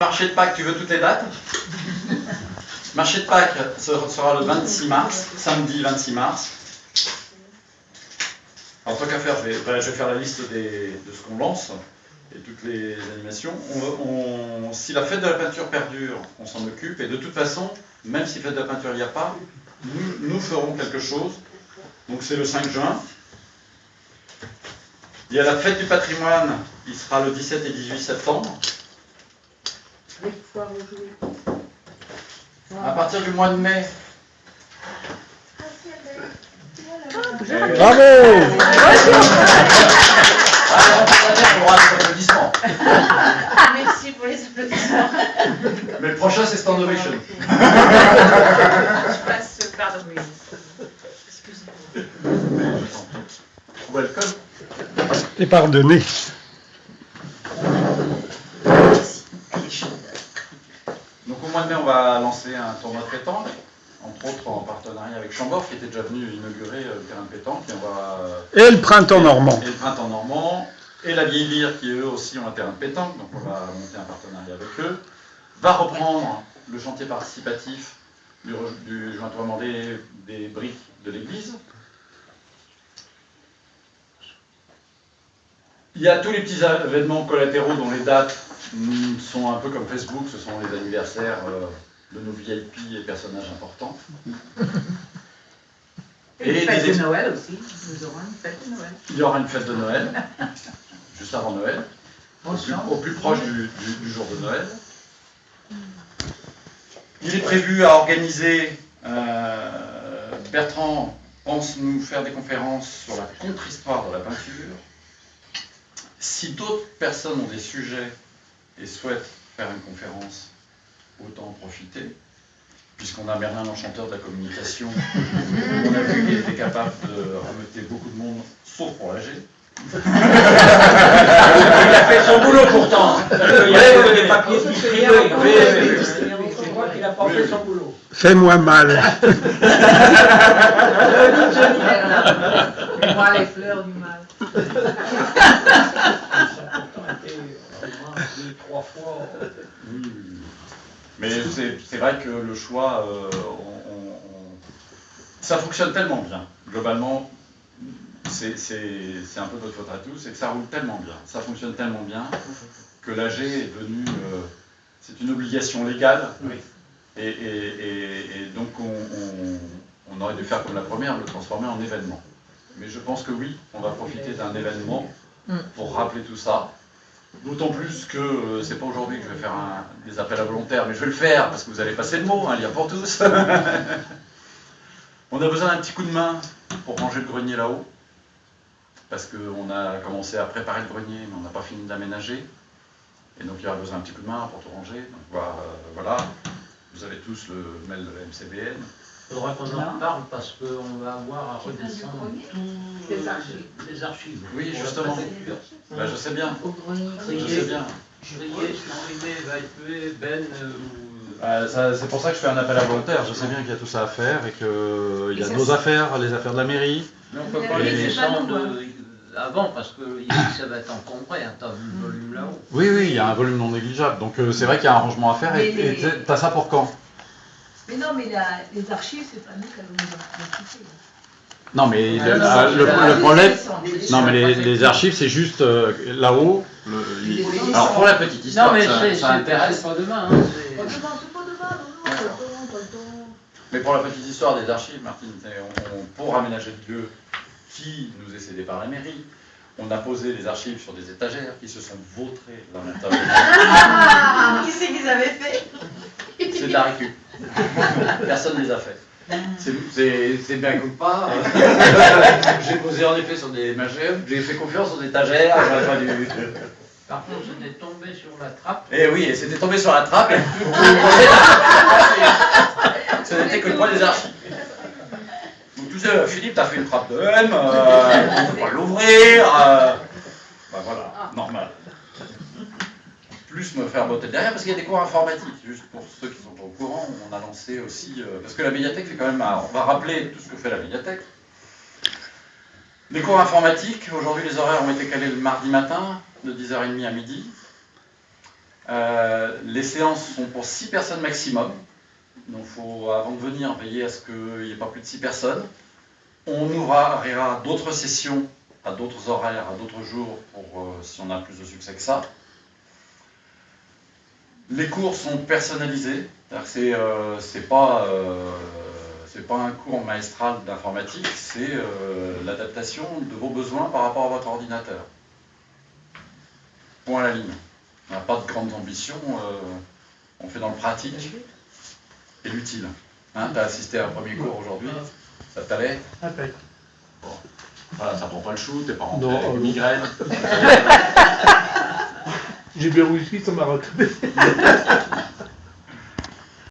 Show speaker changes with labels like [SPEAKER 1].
[SPEAKER 1] Marché de Pâques, tu veux toutes les dates? Marché de Pâques sera le 26 mars, samedi 26 mars. Alors, tant qu'à faire, je vais faire la liste de ce qu'on lance et toutes les animations. Si la fête de la peinture perdure, on s'en occupe. Et de toute façon, même si fête de la peinture il n'y a pas, nous ferons quelque chose. Donc c'est le 5 juin. Il y a la fête du patrimoine, qui sera le 17 et 18 septembre. À partir du mois de mai.
[SPEAKER 2] Bravo!
[SPEAKER 3] Merci pour les applaudissements.
[SPEAKER 1] Mais le prochain, c'est Stand Ovation.
[SPEAKER 3] Je passe pardon. Excusez-moi.
[SPEAKER 1] Welcome.
[SPEAKER 2] Et pardonné.
[SPEAKER 1] Donc au mois de mai, on va lancer un tournoi de pétanque, entre autres en partenariat avec Chambord, qui était déjà venu inaugurer le terrain de pétanque.
[SPEAKER 2] Et le printemps normand.
[SPEAKER 1] Et le printemps normand, et la Vieille Lyre, qui eux aussi ont un terrain de pétanque, donc on va monter un partenariat avec eux. Va reprendre le chantier participatif du jointoiement des briques de l'église. Il y a tous les petits événements collatéraux dont les dates sont un peu comme Facebook, ce sont les anniversaires de nos VIP et personnages importants.
[SPEAKER 3] Et une fête de Noël aussi, nous aurons une fête de Noël.
[SPEAKER 1] Il y aura une fête de Noël, juste avant Noël, au plus proche du jour de Noël. Il est prévu à organiser, Bertrand pense nous faire des conférences sur la contre-histoire de la peinture. Si d'autres personnes ont des sujets et souhaitent faire une conférence, autant en profiter, puisqu'on a Merlin l'enchanteur de la communication, on a vu qu'il était capable de rameuter beaucoup de monde, sauf pour l'AG.
[SPEAKER 4] Il a fait son boulot pourtant. Il y a des papiers distribués. Je crois qu'il n'a pas fait son boulot.
[SPEAKER 2] Fais-moi mal.
[SPEAKER 3] Moi, les fleurs du mal.
[SPEAKER 4] Deux, trois fois.
[SPEAKER 1] Oui. Mais c'est vrai que le choix, ça fonctionne tellement bien. Globalement, c'est un peu notre faute à tous, c'est que ça roule tellement bien, ça fonctionne tellement bien, que l'AG est devenu, c'est une obligation légale.
[SPEAKER 4] Oui.
[SPEAKER 1] Et donc on aurait dû faire comme la première, le transformer en événement. Mais je pense que oui, on va profiter d'un événement pour rappeler tout ça. D'autant plus que c'est pas aujourd'hui que je vais faire des appels à volontaires, mais je vais le faire parce que vous allez passer le mot, lire pour tous. On a besoin d'un petit coup de main pour ranger le grenier là-haut, parce qu'on a commencé à préparer le grenier, mais on n'a pas fini d'aménager. Et donc il y aura besoin d'un petit coup de main pour tout ranger. Donc voilà, vous avez tous le mail de la MCBN.
[SPEAKER 4] Il faudra qu'on en parle parce qu'on va avoir à redescendre tous les archives.
[SPEAKER 1] Oui, justement. Ben, je sais bien. Je sais bien.
[SPEAKER 4] Juillet, supprimer, vacuer, Ben
[SPEAKER 1] C'est pour ça que je fais un appel à volontaires. Je sais bien qu'il y a tout ça à faire et qu'il y a nos affaires, les affaires de la mairie.
[SPEAKER 4] Mais on ne peut pas les descendre avant parce que ça va être encombré, hein, t'as vu le volume là-haut.
[SPEAKER 1] Oui, il y a un volume non négligeable. Donc c'est vrai qu'il y a un rangement à faire. Et t'as ça pour quand?
[SPEAKER 5] Mais non, mais les archives, c'est pas nous qui allons nous en occuper.
[SPEAKER 1] Non, mais le problème... Non, mais les archives, c'est juste là-haut. Alors pour la petite histoire,
[SPEAKER 4] Non, mais
[SPEAKER 1] ça intéresse.
[SPEAKER 4] c'est pas demain. Hein,
[SPEAKER 5] C'est pas demain, non, pas le temps.
[SPEAKER 1] Mais pour la petite histoire des archives, Martine, pour aménager le lieu qui nous est cédé par la mairie, on a posé les archives sur des étagères qui se sont vautrées dans l'intérieur.
[SPEAKER 5] Qui c'est qu'ils avaient fait?
[SPEAKER 1] C'est de la récup. Personne ne les a fait. C'est bien comme pas. J'ai posé en effet sur des magères, j'ai fait confiance aux étagères.
[SPEAKER 4] Par contre, c'était tombé sur la trappe.
[SPEAKER 1] Et oui, et c'était tombé sur la trappe. Et ce n'était que le point des archives. Donc tu sais, Philippe, t'as fait une trappe de M, on ne peut pas l'ouvrir. Ben voilà, normal. Plus me faire botter derrière parce qu'il y a des cours informatiques. Juste pour ceux qui ne sont pas au courant, on a lancé aussi, parce que la médiathèque fait quand même, on va rappeler tout ce que fait la médiathèque. Les cours informatiques, aujourd'hui les horaires ont été calés le mardi matin, de 10h30 à midi. Les séances sont pour 6 personnes maximum. Donc faut, avant de venir, veiller à ce qu'il n'y ait pas plus de 6 personnes. On ouvrira d'autres sessions à d'autres horaires, à d'autres jours, pour si on a plus de succès que ça. Les cours sont personnalisés. C'est pas un cours maestral d'informatique, c'est l'adaptation de vos besoins par rapport à votre ordinateur. Point à la ligne. On n'a pas de grandes ambitions, on fait dans le pratique et l'utile. Hein, tu as assisté à un premier cours aujourd'hui, ça t'allait? Bon. Voilà, ça prend pas le chou, t'es pas rentré
[SPEAKER 6] Non,
[SPEAKER 1] avec une migraine.
[SPEAKER 6] J'ai bien réussi, ça m'a retrouvé.